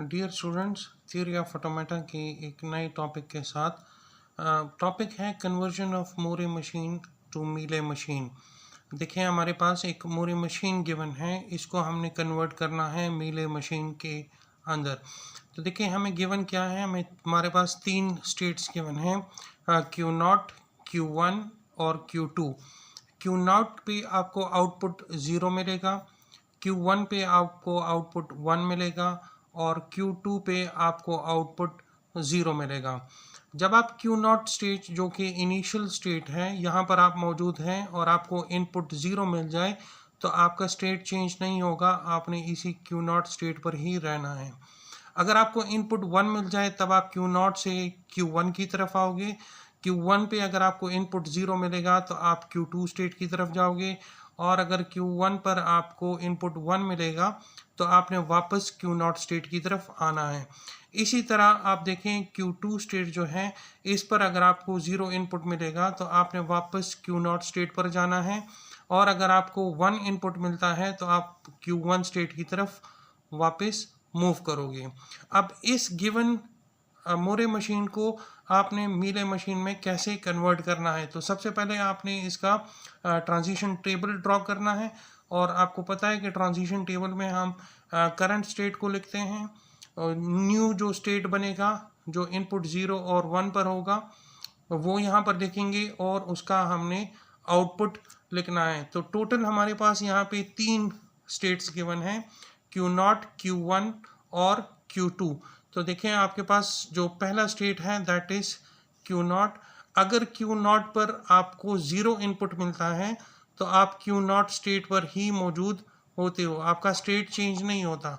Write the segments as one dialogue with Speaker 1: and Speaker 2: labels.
Speaker 1: Dear students, theory of automata के एक नए टॉपिक के साथ टॉपिक है conversion of Moore machine to Mealy machine. देखिए, हमारे पास एक मोरे मशीन गिवन है, इसको हमने कन्वर्ट करना है मीले मशीन के अंदर। तो देखिए, हमें गिवन क्या है, हमारे पास तीन स्टेट्स गिवन हैं, Q0, Q1 और Q2। Q0 पे आपको आउटपुट 0 मिलेगा, Q1 पे आपको आउटपुट 1 मिलेगा और Q2 पे आपको आउटपुट 0 मिलेगा। जब आप Q0 स्टेट, जो कि इनिशियल स्टेट है, यहाँ पर आप मौजूद हैं और आपको इनपुट 0 मिल जाए तो आपका स्टेट चेंज नहीं होगा, आपने इसी Q0 स्टेट पर ही रहना है। अगर आपको इनपुट 1 मिल जाए तब आप Q0 से Q1 की तरफ आओगे। Q1 पे अगर आपको इनपुट 0 मिलेगा तो आप Q2 स्टेट की तरफ जाओगे, और अगर Q1 पर आपको इनपुट 1 मिलेगा तो आपने वापस Q0 स्टेट की तरफ आना है। इसी तरह आप देखें, Q2 स्टेट जो है, इस पर अगर आपको 0 इनपुट मिलेगा तो आपने वापस Q0 स्टेट पर जाना है, और अगर आपको 1 इनपुट मिलता है तो आप Q1 स्टेट की तरफ वापस मूव करोगे। अब इस गिवन मोरे मशीन को आपने मीले मशीन में कैसे कन्वर्ट करना है, तो सबसे पहले आपने इसका ट्रांजिशन टेबल ड्रॉ करना है। और आपको पता है कि ट्रांजिशन टेबल में हम करंट स्टेट को लिखते हैं, न्यू जो स्टेट बनेगा, जो इनपुट 0 और 1 पर होगा, वो यहाँ पर लिखेंगे और उसका हमने आउटपुट लिखना है। तो टोटल हमारे पास यहाँ पे तीन स्टेट्स गिवन है, Q0, Q1 और Q2। तो देखें, आपके पास जो पहला स्टेट है दैट इज Q0। अगर Q0 पर आपको 0 इनपुट मिलता है तो आप Q0 स्टेट पर ही मौजूद होते हो, आपका स्टेट चेंज नहीं होता।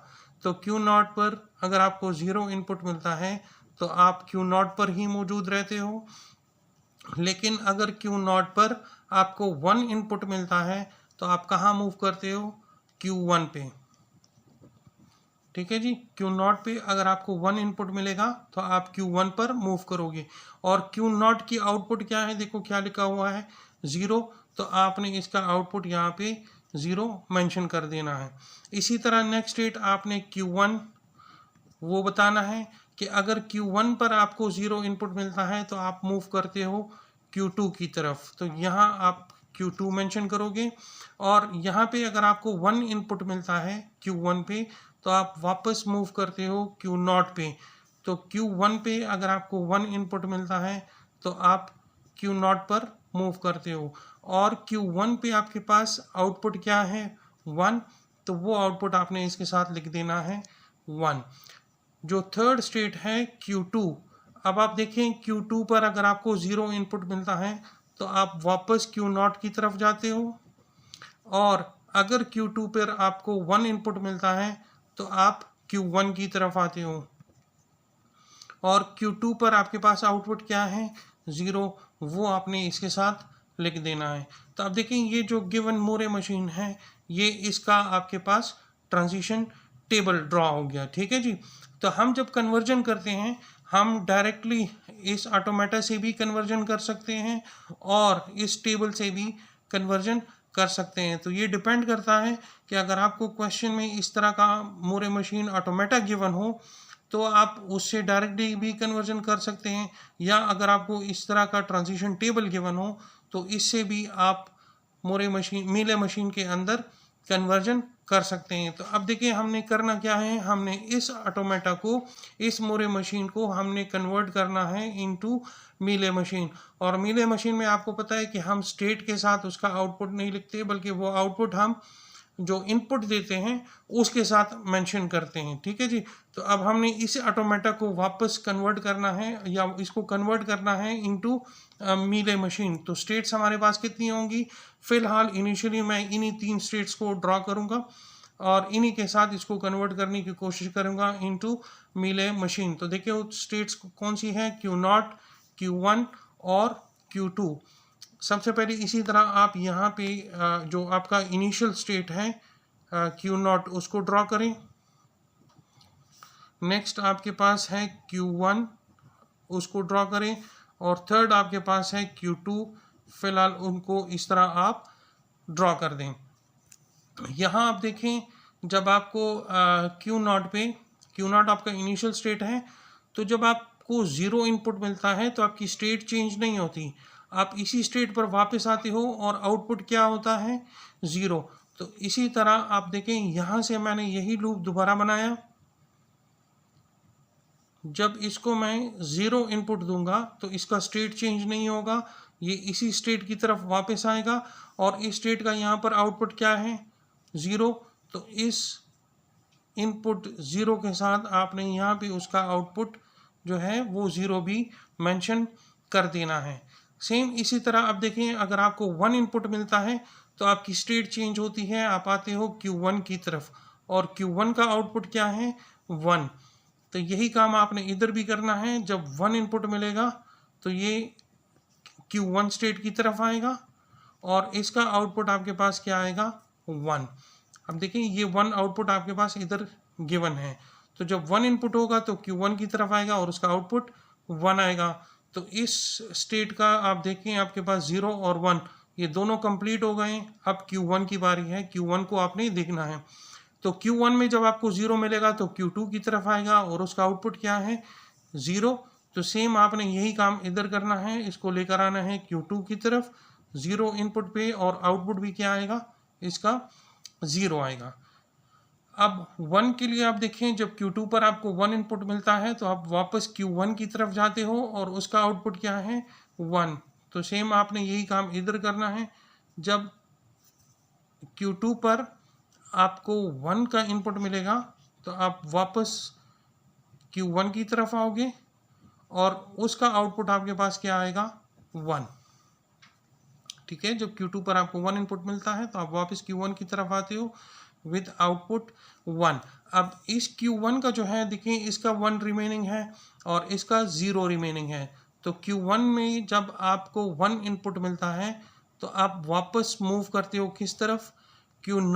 Speaker 1: तो Q0 पर अगर आपको 0 इनपुट मिलता है तो आप Q0 पर ही मौजूद रहते हो। लेकिन अगर Q0 पर आपको 1 इनपुट मिलता है तो आप कहाँ मूव करते हो? Q1 पे। ठीक है जी, Q0 पे अगर आपको 1 इनपुट मिलेगा तो आप Q1 पर मूव करोगे। और Q0 की आउटपुट क्या है, देखो क्या लिखा हुआ है, 0। तो आपने इसका आउटपुट यहाँ पे 0 मेंशन कर देना है। इसी तरह नेक्स्ट स्टेट आपने Q1 वो बताना है कि अगर Q1 पर आपको 0 इनपुट मिलता है तो आप मूव करते हो Q2 की तरफ। तो यहाँ आप Q2 मेंशन करोगे, और यहाँ पे अगर आपको 1 इनपुट मिलता है Q1 पे तो आप वापस मूव करते हो Q0 पे। तो Q1 पे अगर आपको 1 इनपुट मिलता है तो आप Q0 पर मूव करते हो, और Q1 पे आपके पास आउटपुट क्या है, 1। तो वो आउटपुट आपने इसके साथ लिख देना है 1। जो थर्ड स्टेट है Q2। अब आप देखें, Q2 पर अगर आपको 0 इनपुट मिलता है तो आप वापस Q0 की तरफ जाते हो, और अगर Q2 पर आपको 1 इनपुट मिलता है तो आप Q1 की तरफ आते हो, और Q2 पर आपके पास आउटपुट क्या है, 0। वो आपने इसके साथ लिख देना है। तो अब देखें, ये जो गिवन मोरे मशीन है, ये इसका आपके पास ट्रांजिशन टेबल ड्रॉ हो गया। ठीक है जी। तो हम जब कन्वर्जन करते हैं, हम डायरेक्टली इस ऑटोमेटा से भी कन्वर्जन कर सकते हैं और इस टेबल से भी कन्वर्जन कर सकते हैं। तो ये डिपेंड करता है कि अगर आपको क्वेश्चन में इस तरह का मोरे मशीन ऑटोमेटा गिवन हो तो आप उससे डायरेक्टली भी कन्वर्जन कर सकते हैं, या अगर आपको इस तरह का ट्रांजिशन टेबल गिवन हो तो इससे भी आप मोरे मशीन मीले मशीन के अंदर कन्वर्जन कर सकते हैं। तो अब देखिए, हमने करना क्या है, हमने इस ऑटोमेटा को, इस मोरे मशीन को हमने कन्वर्ट करना है इनटू मीले मशीन। और मीले मशीन में आपको पता है कि हम स्टेट के साथ उसका आउटपुट नहीं लिखते, बल्कि वो आउटपुट हम जो इनपुट देते हैं उसके साथ मेंशन करते हैं। ठीक है जी। तो अब हमने इस ऑटोमेटा को वापस कन्वर्ट करना है, या इसको कन्वर्ट करना है इनटू मीले मशीन। तो स्टेट्स हमारे पास कितनी होंगी, फिलहाल इनिशियली मैं इन्हीं तीन स्टेट्स को ड्रॉ करूंगा और इन्हीं के साथ इसको कन्वर्ट करने की कोशिश करूंगा इनटू मीले मशीन। तो देखिए, वो स्टेट्स कौन सी है, Q0, Q1 और Q2। सबसे पहले इसी तरह आप यहाँ पे जो आपका इनिशियल स्टेट है Q0 उसको ड्रॉ करें। नेक्स्ट आपके पास है Q1, उसको ड्रॉ करें, और थर्ड आपके पास है Q2। फिलहाल उनको इस तरह आप ड्रॉ कर दें। यहाँ आप देखें, जब आपको Q0 पे Q0 आपका इनिशियल स्टेट है। तो जब आपको 0 इनपुट मिलता है तो आपकी स्टेट चेंज नहीं होती, आप इसी स्टेट पर वापस आते हो और आउटपुट क्या होता है, 0। तो इसी तरह आप देखें, यहाँ से मैंने यही लूप दोबारा बनाया। जब इसको मैं 0 इनपुट दूंगा तो इसका स्टेट चेंज नहीं होगा, ये इसी स्टेट की तरफ वापस आएगा और इस स्टेट का यहाँ पर आउटपुट क्या है, 0। तो इस इनपुट 0 के साथ आपने यहाँ भी उसका आउटपुट जो है वो 0 भी मेंशन कर देना है। सेम इसी तरह अब देखें, अगर आपको 1 इनपुट मिलता है तो आपकी स्टेट चेंज होती है, आप आते हो Q1 की तरफ और Q1 का आउटपुट क्या है, 1। तो यही काम आपने इधर भी करना है। जब 1 इनपुट मिलेगा तो ये Q1 स्टेट की तरफ आएगा और इसका आउटपुट आपके पास क्या आएगा, 1। अब देखिए ये 1 आउटपुट आपके पास इधर गिवन है, तो जब 1 इनपुट होगा तो Q1 की तरफ आएगा और उसका आउटपुट 1 आएगा। तो इस स्टेट का आप देखें, आपके पास 0 और 1 ये दोनों कंप्लीट हो गए। अब Q1 की बारी है, Q1 को आपने देखना है। तो Q1 में जब आपको 0 मिलेगा तो Q2 की तरफ आएगा और उसका आउटपुट क्या है, 0। तो सेम आपने यही काम इधर करना है, इसको लेकर आना है Q2 की तरफ 0 इनपुट पे और आउटपुट भी क्या आएगा, इसका 0 आएगा। अब 1 के लिए आप देखें, जब Q2 पर आपको 1 इनपुट मिलता है तो आप वापस Q1 की तरफ जाते हो और उसका आउटपुट क्या है, 1। तो सेम आपने यही काम इधर करना है। जब Q2 पर आपको 1 का इनपुट मिलेगा तो आप वापस Q1 की तरफ आओगे और उसका आउटपुट आपके पास क्या आएगा, 1। ठीक है, जब Q2 पर आपको 1 इनपुट मिलता है तो आप वापस Q1 की तरफ आते हो विद आउटपुट 1। अब इस Q1 का जो है देखिए, इसका 1 रिमेनिंग है और इसका 0 रिमेनिंग है। तो Q1 में जब आपको 1 इनपुट मिलता है तो आप वापस मूव करते हो किस तरफ, Q0